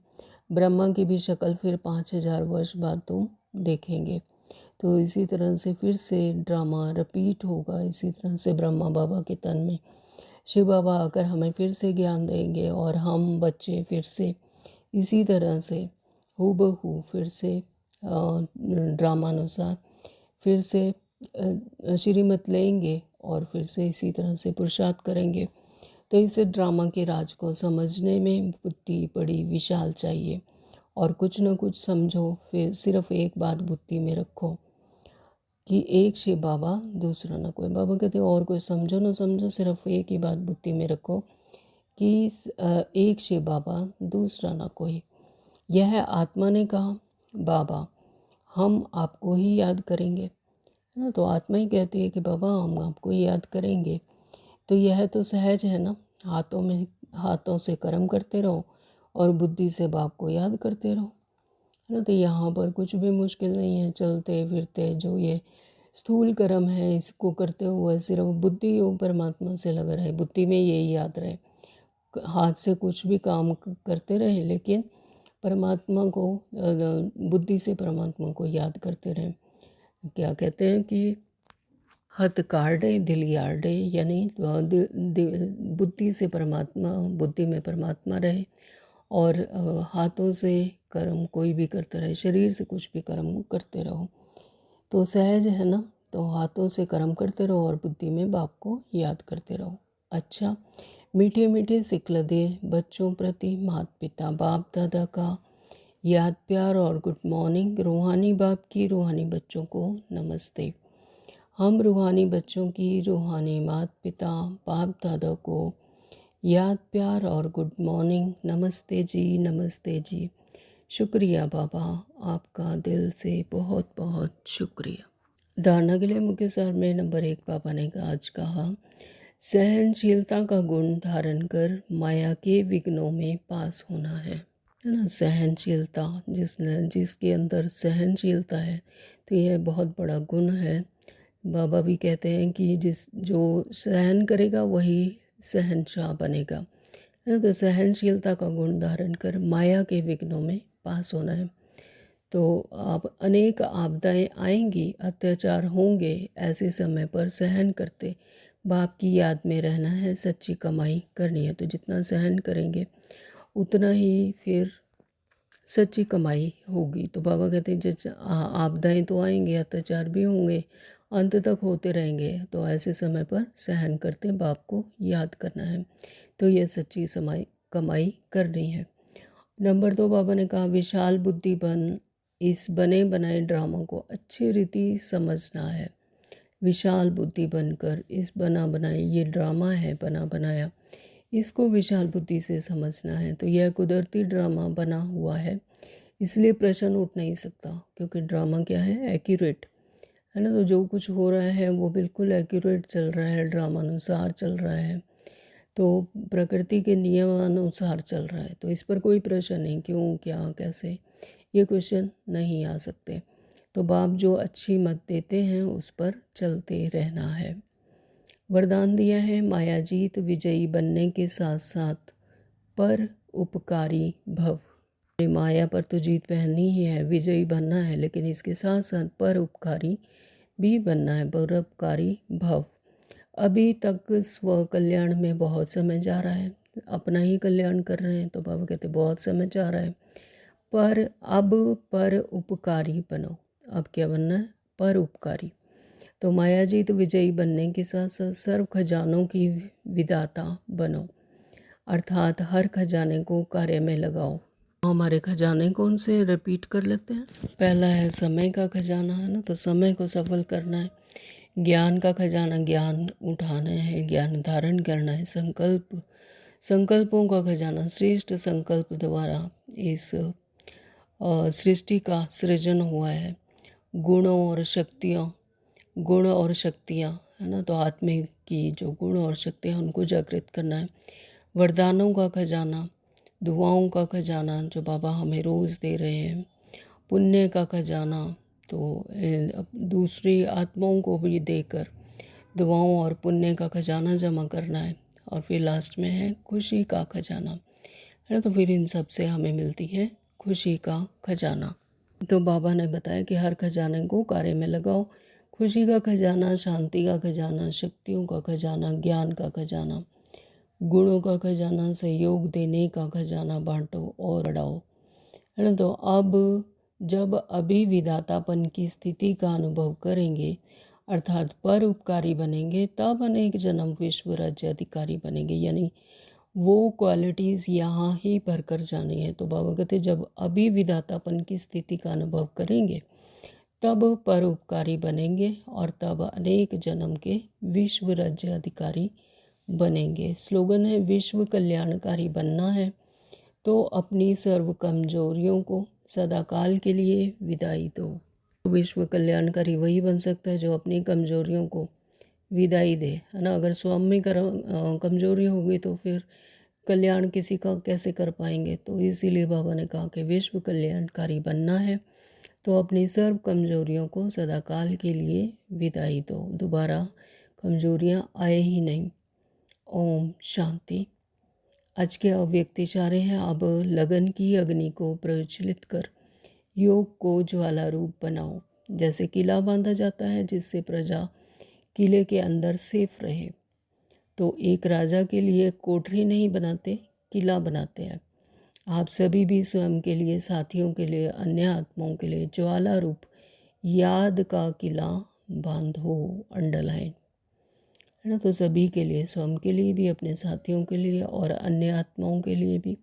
ब्रह्मा की भी शक्ल फिर 5000 वर्ष बाद तुम देखेंगे। तो इसी तरह से फिर से ड्रामा रिपीट होगा। इसी तरह से ब्रह्मा बाबा के तन में शिव बाबा आकर हमें फिर से ज्ञान देंगे, और हम बच्चे फिर से इसी तरह से हूबहू फिर से ड्रामानुसार फिर से श्रीमत लेंगे, और फिर से इसी तरह से पुरुषार्थ करेंगे। तो इस ड्रामा के राज को समझने में बुद्धि बड़ी विशाल चाहिए, और कुछ न कुछ समझो। फिर सिर्फ एक बात बुद्धि में रखो कि एक शिव बाबा, दूसरा ना कोई। बाबा कहते और कोई समझो ना समझो, सिर्फ एक ही बात बुद्धि में रखो कि एक शिव बाबा, दूसरा ना कोई। यह आत्मा ने कहा, बाबा हम आपको ही याद करेंगे, है ना। तो आत्मा ही कहती है कि बाबा हम आपको ही याद करेंगे। तो यह तो सहज है ना। हाथों से कर्म करते रहो और बुद्धि से बाप को याद करते रहो, है ना। तो यहाँ पर कुछ भी मुश्किल नहीं है। चलते फिरते जो ये स्थूल कर्म है, इसको करते हुए सिर्फ बुद्धि और परमात्मा से लगा रहे, बुद्धि में यही याद रहे। हाथ से कुछ भी काम करते रहे, लेकिन परमात्मा को, बुद्धि से परमात्मा को याद करते रहे। क्या कहते हैं कि हथ काढ़े दिल यार्डे, यानी बुद्धि से परमात्मा, बुद्धि में परमात्मा रहे, और हाथों से कर्म कोई भी करते रहे, शरीर से कुछ भी कर्म करते रहो। तो सहज है ना। तो हाथों से कर्म करते रहो और बुद्धि में बाप को याद करते रहो। अच्छा, मीठे मीठे सिखलदे बच्चों प्रति माता पिता बाप दादा का याद प्यार और गुड मॉर्निंग। रूहानी बाप की रूहानी बच्चों को नमस्ते। हम रूहानी बच्चों की रूहानी माता पिता बाप दादा को याद प्यार और गुड मॉर्निंग। नमस्ते जी, नमस्ते जी। शुक्रिया बाबा, आपका दिल से बहुत बहुत शुक्रिया। धारणा के लिए मुख्य सार में नंबर 1 बाबा ने आज कहा, सहनशीलता का गुण धारण कर माया के विघ्नों में पास होना है ना। सहनशीलता, जिसके अंदर सहनशीलता है तो यह बहुत बड़ा गुण है। बाबा भी कहते हैं कि जो सहन करेगा वही शहंशाह बनेगा, है ना। तो सहनशीलता का गुण धारण कर माया के विघ्नों में पास होना है। तो आप अनेक आपदाएं आएंगी, अत्याचार होंगे, ऐसे समय पर सहन करते बाप की याद में रहना है, सच्ची कमाई करनी है। तो जितना सहन करेंगे उतना ही फिर सच्ची कमाई होगी। तो बाबा कहते हैं जब आपदाएं तो आएंगे, अत्याचार भी होंगे, अंत तक होते रहेंगे, तो ऐसे समय पर सहन करते बाप को याद करना है। तो ये सच्ची कमाई करनी है। नंबर 2 बाबा ने कहा, विशाल बुद्धि बन इस बने बनाए ड्रामा को अच्छी रीति समझना है। विशाल बुद्धि बनकर इस बना बनाए, ये ड्रामा है बना बनाया, इसको विशाल बुद्धि से समझना है। तो यह कुदरती ड्रामा बना हुआ है, इसलिए प्रश्न उठ नहीं सकता, क्योंकि ड्रामा क्या है, एक्यूरेट है ना। तो जो कुछ हो रहा है वो बिल्कुल एक्यूरेट चल रहा है, ड्रामा अनुसार चल रहा है, तो प्रकृति के नियमानुसार चल रहा है। तो इस पर कोई प्रश्न नहीं, क्यों क्या कैसे, ये क्वेश्चन नहीं आ सकते। तो बाप जो अच्छी मत देते हैं उस पर चलते रहना है। वरदान दिया है, माया जीत विजयी बनने के साथ साथ पर उपकारी भव। माया पर तो जीत पहननी ही है, विजयी बनना है, लेकिन इसके साथ साथ पर उपकारी भी बनना है, परोपकारी भव। अभी तक स्व कल्याण में बहुत समय जा रहा है, अपना ही कल्याण कर रहे हैं। तो बाबा कहते बहुत समय जा रहा है, पर अब पर उपकारी बनो। अब क्या बनना है, पर उपकारी। तो मायाजीत विजयी बनने के साथ साथ सर्व खजानों की विदाता बनो, अर्थात हर खजाने को कार्य में लगाओ। हमारे खजाने कौन से रिपीट कर लेते हैं। पहला है समय का खजाना, है ना। तो समय को सफल करना है। ज्ञान का खजाना, ज्ञान उठाना है, ज्ञान धारण करना है। संकल्पों का खजाना, श्रेष्ठ संकल्प द्वारा इस सृष्टि का सृजन हुआ है। गुण और शक्तियाँ है ना, तो आत्मा की जो गुण और शक्तियाँ उनको जागृत करना है। वरदानों का खजाना, दुआओं का खजाना जो बाबा हमें रोज़ दे रहे हैं। पुण्य का खजाना, तो दूसरी आत्माओं को भी देकर दुआओं और पुण्य का खजाना जमा करना है। और फिर लास्ट में है खुशी का खजाना, है ना, तो फिर इन सब से हमें मिलती है खुशी का खजाना। तो बाबा ने बताया कि हर खजाने को कार्य में लगाओ। खुशी का खजाना, शांति का खजाना, शक्तियों का खजाना, ज्ञान का खजाना, गुणों का खजाना, सहयोग देने का खजाना बांटो और बढ़ाओ, है ना। तो अब जब अभिविदातापन की स्थिति का अनुभव करेंगे अर्थात परोपकारी बनेंगे, तब अनेक जन्म विश्व राज्य अधिकारी बनेंगे। यानी वो क्वालिटीज़ यहाँ ही भर कर जानी है। तो बाबा कहते जब अभिविदातापन की स्थिति का अनुभव करेंगे तब परोपकारी बनेंगे और तब अनेक जन्म के विश्व राज्य अधिकारी बनेंगे। स्लोगन है विश्व कल्याणकारी बनना है तो अपनी सर्व कमजोरियों को सदाकाल के लिए विदाई दो। विश्व कल्याणकारी वही बन सकता है जो अपनी कमजोरियों को विदाई दे, है ना। अगर स्वयं में कमजोरी होगी तो फिर कल्याण किसी का कैसे कर पाएंगे। तो इसीलिए बाबा ने कहा कि विश्व कल्याणकारी बनना है तो अपनी सर्व कमजोरियों को सदाकाल के लिए विदाई दो, दोबारा कमजोरियाँ आए ही नहीं। ओम शांति। आज के अव्यक्त इशारे हैं, अब लगन की अग्नि को प्रज्वलित कर योग को ज्वाला रूप बनाओ। जैसे किला बांधा जाता है जिससे प्रजा किले के अंदर सेफ रहे, तो एक राजा के लिए कोठरी नहीं बनाते, किला बनाते हैं। आप सभी भी स्वयं के लिए, साथियों के लिए, अन्य आत्माओं के लिए ज्वाला रूप याद का किला बांधो, अंडरलाइन, है ना। तो सभी के लिए, स्वयं के लिए भी, अपने साथियों के लिए और अन्य आत्माओं के लिए भी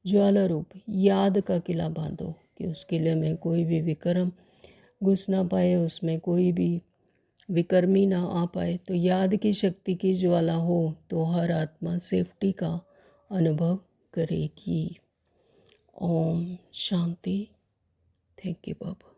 ज्वाला रूप याद का किला बांधो कि उस किले में कोई भी विक्रम घुस ना पाए, उसमें कोई भी विकर्मी ना आ पाए। तो याद की शक्ति की ज्वाला हो तो हर आत्मा सेफ्टी का अनुभव करेगी। ओम शांति। Thank you Baba.